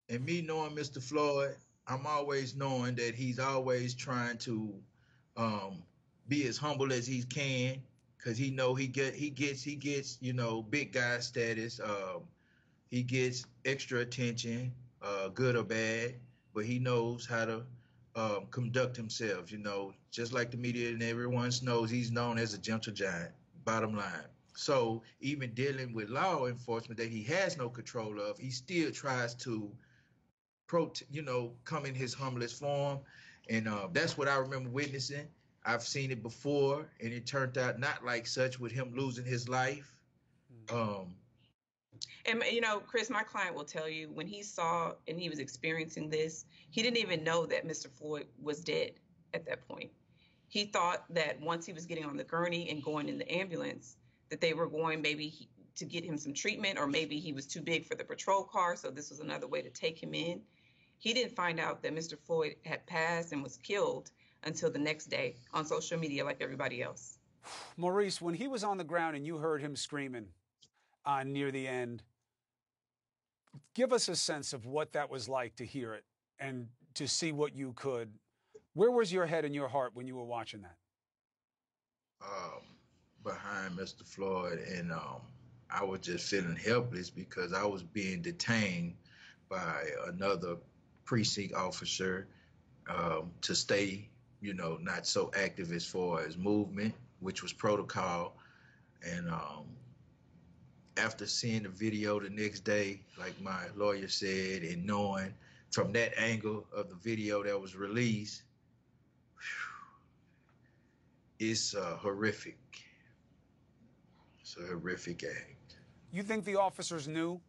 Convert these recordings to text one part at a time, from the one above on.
And me knowing Mr. Floyd, I'm always knowing that he's always trying to um, be as humble as he can, because he know he gets big guy status. He gets extra attention, good or bad, but he knows how to conduct himself. Just like the media and everyone knows, he's known as a gentle giant. Bottom line. So even dealing with law enforcement that he has no control of, he still tries to come in his humblest form, and that's what I remember witnessing. I've seen it before, and it turned out not like such with him losing his life. Um, And Chris, my client will tell you when he saw and he was experiencing this, he didn't even know that Mr. Floyd was dead at that point. He thought that once he was getting on the gurney and going in the ambulance, that they were going to get him some treatment, or maybe he was too big for the patrol car, so this was another way to take him in. He didn't find out that Mr. Floyd had passed and was killed until the next day on social media, like everybody else. Maurice, when he was on the ground and you heard him screaming near the end, give us a sense of what that was like to hear it and to see what you could. Where was your head and your heart when you were watching that? um, Behind Mr. Floyd, and I was just feeling helpless because I was being detained by another precinct officer to stay, not so active as far as movement, which was protocol. And after seeing the video the next day, like my lawyer said, and knowing from that angle of the video that was released, it's horrific. It's a horrific act. You think the officers knew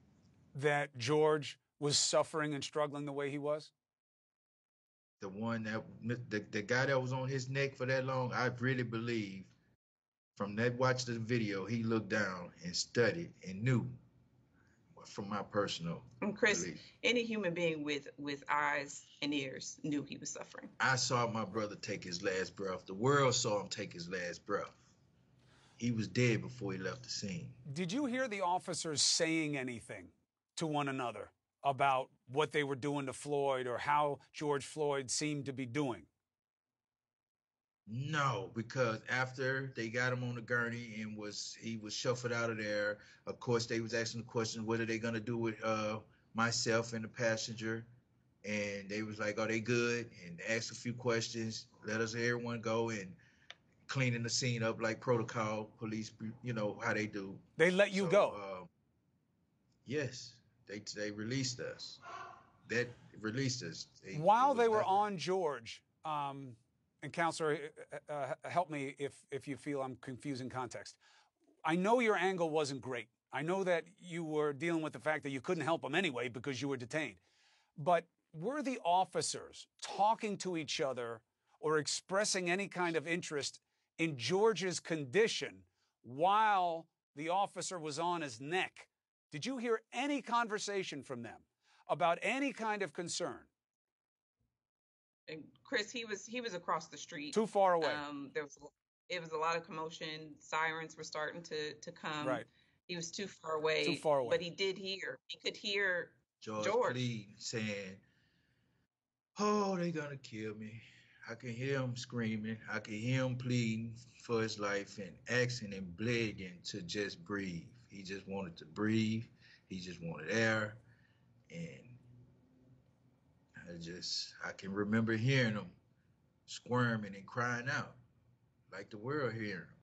that George was suffering and struggling the way he was? The one that the guy that was on his neck for that long, I really believe from that watch the video, he looked down and studied and knew from my personal And Chris, belief. any human being with eyes and ears knew he was suffering. I saw my brother take his last breath. The world saw him take his last breath. He was dead before he left the scene. Did you hear the officers saying anything to one another about what they were doing to Floyd or how George Floyd seemed to be doing? No, because after they got him on the gurney and he was shuffled out of there, of course they was asking the question, what are they gonna do with myself and the passenger? And they was like, are they good? And asked a few questions, let us everyone go, and cleaning the scene up like protocol, police, how they do. They let you go. Yes, they released us. That released us. While they were on George, and counselor, help me if you feel I'm confusing context. I know your angle wasn't great. I know that you were dealing with the fact that you couldn't help him anyway because you were detained. But were the officers talking to each other or expressing any kind of interest in George's condition while the officer was on his neck? Did you hear any conversation from them about any kind of concern? And Chris, he was across the street. Too far away. It was a lot of commotion. Sirens were starting to come. Right. He was too far away. Too far away. But he did hear. He could hear George pleading, saying, "Oh, they're gonna kill me." I can hear him screaming. I can hear him pleading for his life and asking and begging to just breathe. He just wanted to breathe. He just wanted air. And I can remember hearing him squirming and crying out like the world hearing him.